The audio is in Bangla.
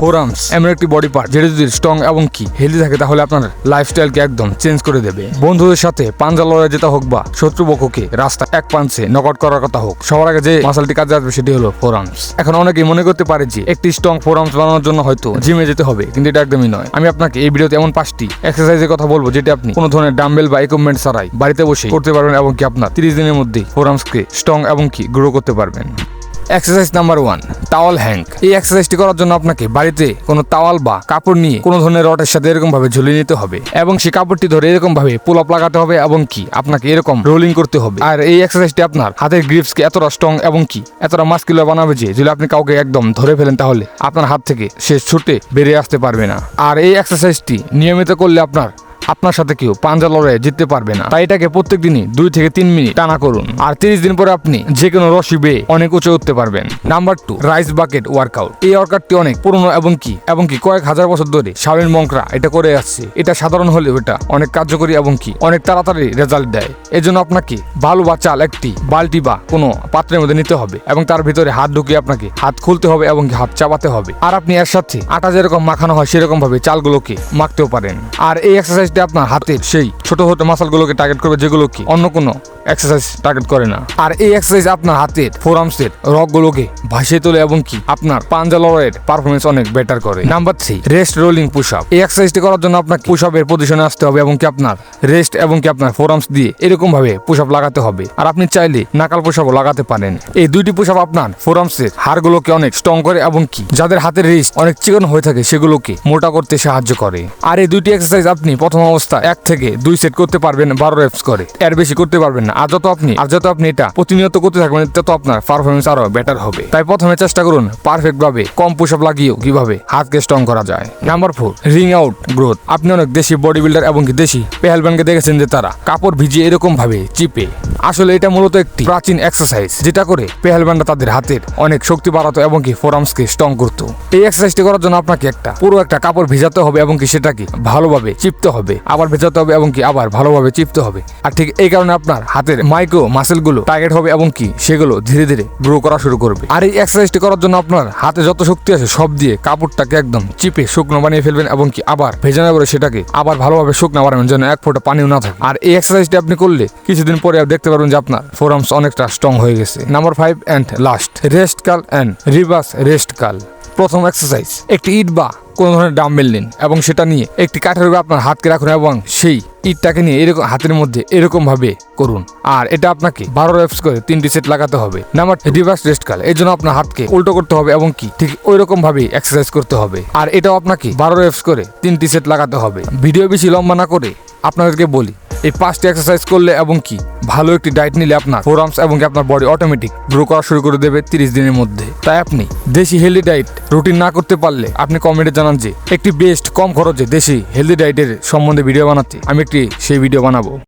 ফোরামস এমন একটি বডি পার্ট যেটা যদি স্ট্রং এবং কি হেলদি থাকে তাহলে আপনার লাইফস্টাইলকে একদম চেঞ্জ করে দেবে। বন্ধুদের সাথে পাঞ্জা লড়াই যেটা হোক বা শত্রুপক্ষকে রাস্তা এক পাঞ্চে নকআউট করার কথা হোক, সবার আগে যে মাসলটি কাজে আসবে সেটি হলো ফোরামস। এখন অনেকেই মনে করতে পারে যে একটি স্ট্রং ফোরামস বানানোর জন্য হয়তো জিমে যেতে হবে, কিন্তু এটা একদমই নয়। আমি আপনাকে এই ভিডিওতে এমন 5টি এক্সারসাইজের কথা বলবো যেটা আপনি কোনো ধরনের ডাম্বেল বা ইকুইপমেন্ট ছাড়াই বাড়িতে বসে করতে পারবেন এবং কি আপনার 30 দিনের মধ্যেই ফোরামসকে স্ট্রং এবং কি গ্রো করতে পারবেন। Exercise number 1, towel hank. এই এক্সারসাইজটি করার জন্য আপনাকে বাড়িতে কোনো টাওয়াল বা কাপড় নিয়ে কোনো ধরনের রডের সাথে এরকম ভাবে ঝুলিয়ে নিতে হবে এবং সেই কাপড়টি ধরে এরকম ভাবে পুল আপ লাগাতে হবে এবং কি আপনাকে এরকম রোলিং করতে হবে। আর এই এক্সারসাইজটি আপনার হাতের গ্রিপসকে এতটা স্ট্রং এবং কি এতটা মাস্কুলার বানাবে যে যদি আপনি কাউকে একদম ধরে ফেলেন তাহলে আপনার হাত থেকে সে ছুটে বেরিয়ে আসতে পারবে না। আর এই এক্সারসাইজটি নিয়মিত করলে আপনার সাথে কেউ পাঞ্জা লড়াইয়ে জিততে পারবে না। তাই এটাকে প্রত্যেক দিনই 2 থেকে 3 মিনিট টানা করুন, আর 30 দিন পরে আপনি যে কোনো রশি বেয়ে অনেক উঁচু উঠতে পারবেন। Number 2, rice bucket workout. এই ওয়ার্কআউটটি অনেক পুরনো এবং কি কয়েক হাজার বছর ধরে শাওলিন মঙ্করা এটা করে আসছে। এটা সাধারণ হলেও এটা অনেক কার্যকরী এবং কি অনেক তাড়াতাড়ি রেজাল্ট দেয়। এজন্য আপনাকে বালু বা চাল একটি বালতি বা কোনো পাত্রের মধ্যে নিতে হবে এবং তার ভিতরে হাত ঢুকিয়ে আপনাকে হাত খুলতে হবে এবং হাত চাপাতে হবে। আর আপনি এর সাথে আটা যেরকম মাখানো হয় সেরকম ভাবে চালগুলোকে মাখতেও পারেন। আর এই এক্সারসাইজটি আপনার হাতের সেই ছোট ছোট মাসলগুলোকে টার্গেট করবে যেগুলো কি অন্য কোনো এক্সারসাইজ টার্গেট করে না। আর এই এক্সারসাইজ আপনার হাতের ফোরামসের রগগুলোকে ভাসিয়ে তোলে এবং কি আপনার পাঞ্জা লড়াইয়ের পারফরমেন্স অনেক বেটার করে। Number 3, rest rolling push up. এই এক্সারসাইজটি করার জন্য আপনাকে পুশ আপের পজিশনে আসতে হবে এবং কি আপনার রেস্ট এবং কি আপনার ফোরামস দিয়ে এরকম ভাবে পুশ আপ লাগাতে হবে। আর আপনি চাইলে নাকাল পুশ আপও লাগাতে পারেন। এই 2টি পুশ আপ আপনার ফোরামসের হাড়গুলোকে অনেক স্ট্রং করে এবং কি যাদের হাতের রিস্ট অনেক চিকন হয়ে থাকে সেগুলোকে মোটা করতে সাহায্য করে। আর এই 2টি এক্সারসাইজ আপনি প্রথম অবস্থায় 1 থেকে 2 সেট করতে পারবেন 12 রেপস করে, এর বেশি করতে পারবেন না। আর যত আপনি এটা প্রতিনিয়ত করতে থাকবেন তত আপনার পারফরমেন্স আরো বেটার হবে। তাই প্রথমে চেষ্টা করুন পারফেক্ট ভাবে কম পুশ আপ লাগিয়েও কিভাবে হাতকে স্ট্রং করা যায়। Number 4, ring out growth. আপনি অনেক দেশি বডি বিল্ডার এবং কি দেশি পেহেলবানকে দেখেছেন যে তারা কাপড় ভিজিয়ে এরকম ভাবে চিপে। আসলে এটা মূলত একটি প্রাচীন এক্সারসাইজ যেটা করে পেহেলবানরা তাদের হাতের অনেক শক্তি বাড়াতো এবং কি ফোরামসকে স্ট্রং করতো। এই এক্সারসাইজটি করার জন্য আপনাকে পুরো একটা কাপড় ভিজাতে হবে এবং কি সেটাকে ভালোভাবে চিপতে হবে, আবার ভেজাতে হবে এবং কি আবার ভালোভাবে চিপতে হবে। আর ঠিক এই কারণে আপনার হাতের মাইক্রো মাসেলগুলো টার্গেট হবে এবং কি সেগুলো ধীরে ধীরে গ্রো করা শুরু করবে। আর এই এক্সারসাইজটি করার জন্য আপনার হাতে যত শক্তি আছে সব দিয়ে কাপড়টাকে একদম চিপে শুকনো বানিয়ে ফেলবেন এবং কি আবার ভেজানোর পরে সেটাকে আবার ভালোভাবে শুকনো বানাবেন যেন 1 ফোঁটা পানিও না থাকে। আর এই এক্সারসাইজটি আপনি করলে কিছুদিন পরে দেখতে পারবেন যে আপনার ফোরামস অনেকটা স্ট্রং হয়ে গেছে। নাম্বার 5 এন্ড লাস্ট, রেস্ট কাল এন্ড রিভার্স রেস্ট কাল। প্রথম এক্সারসাইজ, একটি ইট বা কোন ধরনের ডাম্বেল নিন এবং সেটা নিয়ে একটি কাঠের উপরে আপনার হাতকে রাখুন এবং সেই ইটটাকে নিয়ে এরকম হাতের মধ্যে এরকম ভাবে করুন। আর এটা আপনাকে 12 রেপস করে 3টি সেট লাগাতে হবে। নাম্বার রিভার্স রেস্ট কাল, এর জন্য আপনার হাতকে উল্টো করতে হবে এবং কি ঠিক ওই রকম ভাবে এক্সারসাইজ করতে হবে। আর এটাও আপনাকে 12 রেপস করে 3টি সেট লাগাতে হবে। ভিডিও বেশি লম্বা না করে আপনাদেরকে বলি, এই 5টি এক্সারসাইজ করলে এবং কি ভালো একটি ডায়েট নিলে আপনার ফোরামস এবং আপনার বডি অটোমেটিক গ্রো করা শুরু করে দেবে 30 দিনের মধ্যে। তাই আপনি দেশি হেলদি ডায়েট রুটিন না করতে পারলে আপনি কমেন্টে জানান যে একটি বেস্ট কম খরচে দেশি হেলদি ডায়েটের সম্বন্ধে ভিডিও বানাতে আমি সেই ভিডিও বানাবো।